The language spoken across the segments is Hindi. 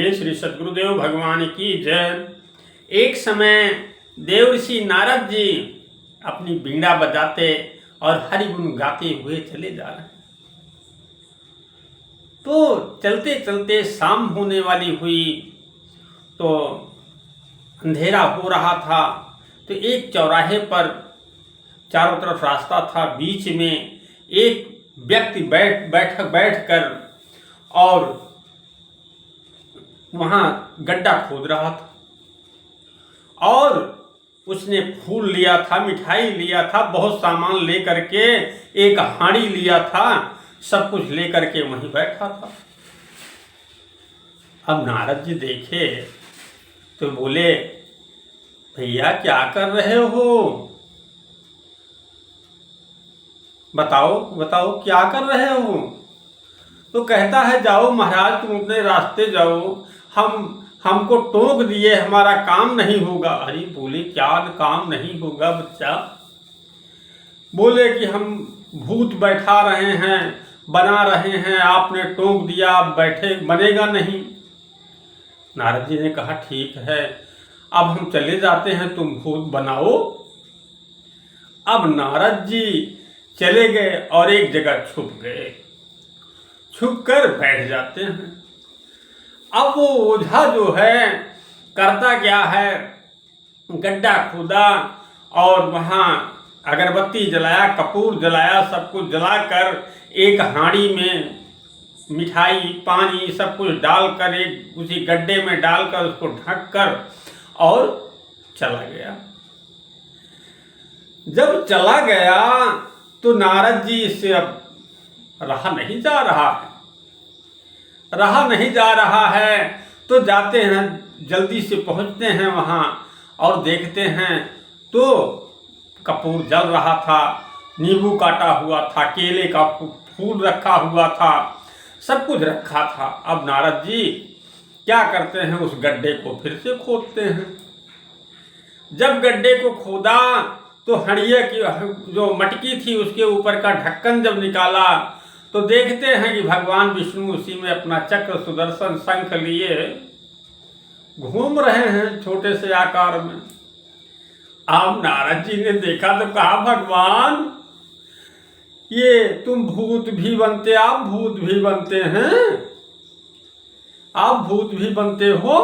बोलिए श्री सद्गुरुदेव भगवान की जय। एक समय देवर्षि नारद जी अपनी बीड़ा बजाते और हरिगुण गाते हुए चले जा रहे हैं। तो चलते चलते शाम होने वाली हुई, तो अंधेरा हो रहा था। तो एक चौराहे पर चारों तरफ रास्ता था, बीच में एक व्यक्ति बैठ कर और वहाँ गड्ढा खोद रहा था और उसने फूल लिया था, मिठाई लिया था, बहुत सामान लेकर के, एक हांडी लिया था, सब कुछ लेकर के वहीं बैठा था। अब नारद जी देखे तो बोले, भैया क्या कर रहे हो? बताओ क्या कर रहे हो? तो कहता है, जाओ महाराज, तुम अपने रास्ते जाओ, हमको टोक दिए, हमारा काम नहीं होगा। अरे बोले, क्या काम नहीं होगा बच्चा? बोले कि हम भूत बैठा रहे हैं, बना रहे हैं, आपने टोक दिया, आप बैठे, बनेगा नहीं। नारद जी ने कहा, ठीक है, अब हम चले जाते हैं, तुम भूत बनाओ। अब नारद जी चले गए और एक जगह छुप गए, छुप कर बैठ जाते हैं। अब वो ओझा जो है करता क्या है, गड्ढा खोदा और वहाँ अगरबत्ती जलाया, कपूर जलाया, सब कुछ जलाकर एक हांडी में मिठाई, पानी, सब कुछ डालकर एक उसी गड्ढे में डालकर उसको ढक कर और चला गया। जब चला गया तो नारद जी से अब रहा नहीं जा रहा है, तो जाते हैं, जल्दी से पहुंचते हैं वहाँ और देखते हैं तो कपूर जल रहा था, नींबू काटा हुआ था, केले का फूल रखा हुआ था, सब कुछ रखा था। अब नारद जी क्या करते हैं, उस गड्ढे को फिर से खोदते हैं। जब गड्ढे को खोदा तो हंडिया की जो मटकी थी उसके ऊपर का ढक्कन जब निकाला तो देखते हैं कि भगवान विष्णु उसी में अपना चक्र, सुदर्शन, शंख लिए घूम रहे हैं छोटे से आकार में। अब नारद जी ने देखा तो कहा, भगवान, ये तुम भूत भी बनते, आप भूत भी बनते हैं, आप भूत भी बनते हो?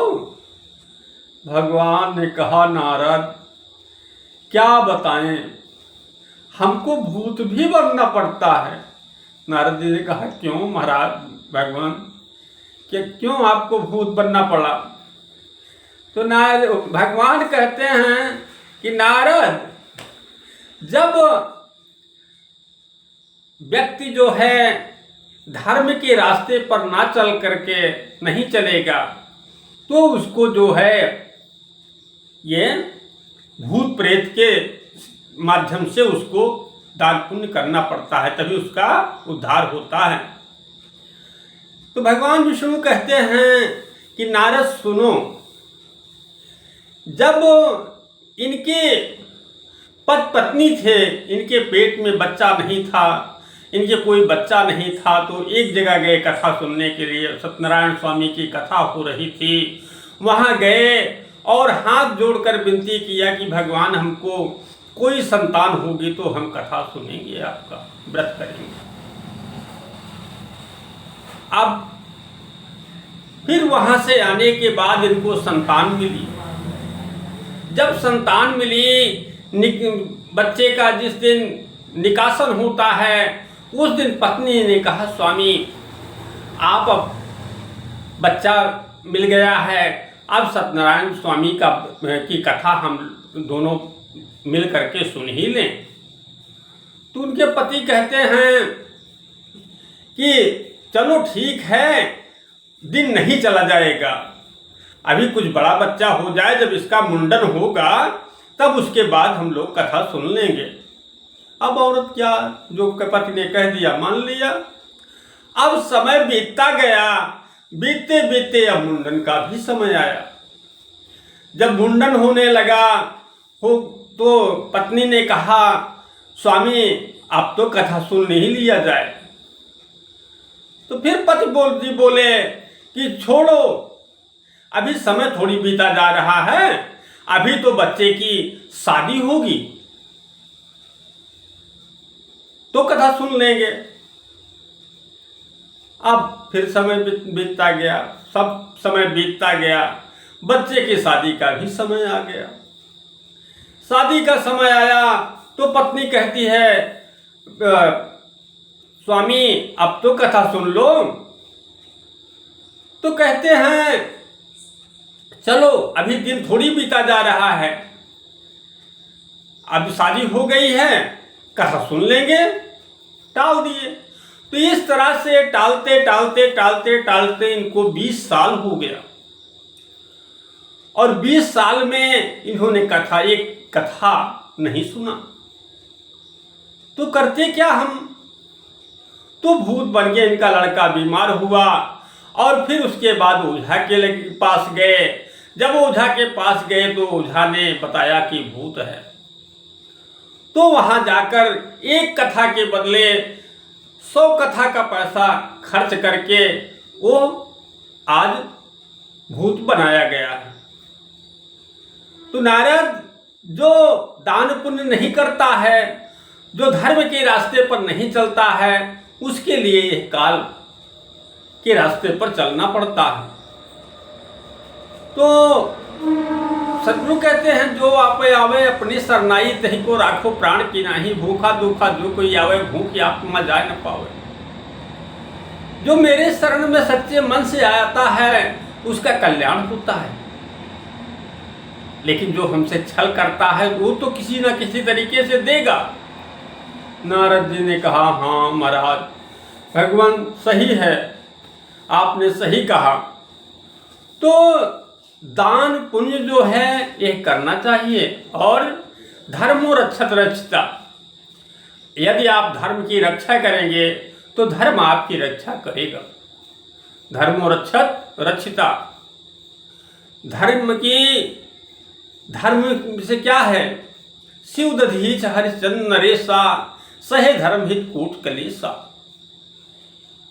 भगवान ने कहा, नारद क्या बताएं, हमको भूत भी बनना पड़ता है। नारद जी ने कहा, क्यों महाराज भगवान, कि क्यों आपको भूत बनना पड़ा? तो नारद भगवान कहते हैं कि नारद, जब व्यक्ति जो है धर्म के रास्ते पर ना चल करके नहीं चलेगा तो उसको जो है ये भूत प्रेत के माध्यम से उसको दान पुण्य करना पड़ता है, तभी उसका उद्धार होता है। तो भगवान विष्णु कहते हैं कि नारद सुनो, जब इनके पत्नी थे, इनके पेट में बच्चा नहीं था, इनके कोई बच्चा नहीं था, तो एक जगह गए कथा सुनने के लिए, सत्यनारायण स्वामी की कथा हो रही थी, वहाँ गए और हाथ जोड़कर विनती किया कि भगवान, हमको कोई संतान होगी तो हम कथा सुनेंगे, आपका व्रत करेंगे। अब फिर वहां से आने के बाद इनको संतान मिली। जब संतान मिली, बच्चे का जिस दिन निकासन होता है उस दिन पत्नी ने कहा, स्वामी आप अब बच्चा मिल गया है, अब सत्यनारायण स्वामी की कथा हम दोनों मिल करके सुन ही लें। तो उनके पति कहते हैं कि चलो ठीक है, दिन नहीं चला जाएगा, अभी कुछ बड़ा बच्चा हो जाए, जब इसका मुंडन होगा तब उसके बाद हम लोग कथा सुन लेंगे। अब औरत क्या, जो पति ने कह दिया मान लिया। अब समय बीतता गया, बीतते बीतते अब मुंडन का भी समय आया। जब मुंडन होने लगा हो तो पत्नी ने कहा, स्वामी अब तो कथा सुन नहीं लिया जाए। तो फिर पति बोले कि छोड़ो, अभी समय थोड़ी बीता जा रहा है, अभी तो बच्चे की शादी होगी तो कथा सुन लेंगे। अब फिर समय बीतता गया, सब समय बीतता गया, बच्चे की शादी का भी समय आ गया। शादी का समय आया तो पत्नी कहती है स्वामी अब तो कथा सुन लो। तो कहते हैं चलो अभी दिन थोड़ी बीता जा रहा है, अब शादी हो गई है, कथा सुन लेंगे, टाल दिए। तो इस तरह से टालते टालते टालते टालते इनको 20 साल हो गया और 20 साल में इन्होंने एक कथा नहीं सुना। तो करते क्या हम, तो भूत बन गए, इनका लड़का बीमार हुआ और फिर उसके बाद ओझा के पास गए। जब ओझा के पास गए तो ओझा ने बताया कि भूत है। तो वहां जाकर एक कथा के बदले 100 कथा का पैसा खर्च करके वो आज भूत बनाया गया है। तो नारद जो दान पुण्य नहीं करता है, जो धर्म के रास्ते पर नहीं चलता है, उसके लिए यह काल के रास्ते पर चलना पड़ता है। तो सदगुरु कहते हैं जो आपे आवे अपनी सरनाई तही को राखो प्राण की नाही, भूखा दुखा जो कोई आवे भूख आत्मा जाए न पावे। जो मेरे शरण में सच्चे मन से आता है उसका कल्याण होता है, लेकिन जो हमसे छल करता है वो तो किसी न किसी तरीके से देगा। नारद जी ने कहा हाँ महाराज भगवान सही है, आपने सही कहा। तो दान पुण्य जो है यह करना चाहिए और धर्मो रक्षत रक्षिता, यदि आप धर्म की रक्षा करेंगे तो धर्म आपकी रक्षा करेगा। धर्मो रक्षत रक्षिता, धर्म से क्या है, शिव दधीच हरिश्चंद्र नरेशा सहे धर्म हित कूट कलेसा,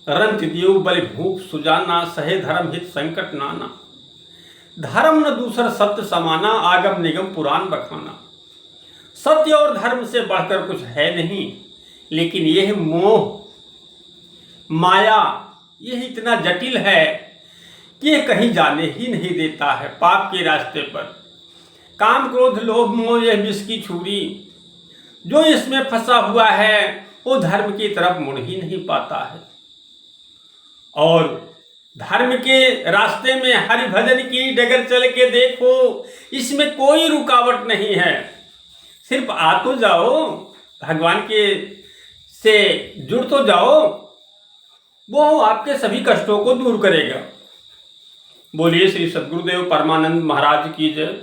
रंत देव बलि भूख सुजाना सहे धर्म हित संकट नाना, धर्म न दूसर सत्य समाना आगम निगम पुराण बखाना। सत्य और धर्म से बढ़कर कुछ है नहीं, लेकिन यह मोह माया यह इतना जटिल है कि यह कहीं जाने ही नहीं देता है। पाप के रास्ते पर काम क्रोध लोभ मोह यह विष की छुरी, जो इसमें फंसा हुआ है वो धर्म की तरफ मुड़ ही नहीं पाता है। और धर्म के रास्ते में हरि भजन की डगर चल के देखो, इसमें कोई रुकावट नहीं है। सिर्फ आ तो जाओ, भगवान के से जुड़ तो जाओ, वो आपके सभी कष्टों को दूर करेगा। बोलिए श्री सद्गुरुदेव परमानंद महाराज की जय,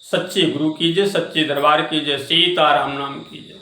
सच्चे गुरु की जय, सच्चे दरबार की जय, सीताराम नाम की जय।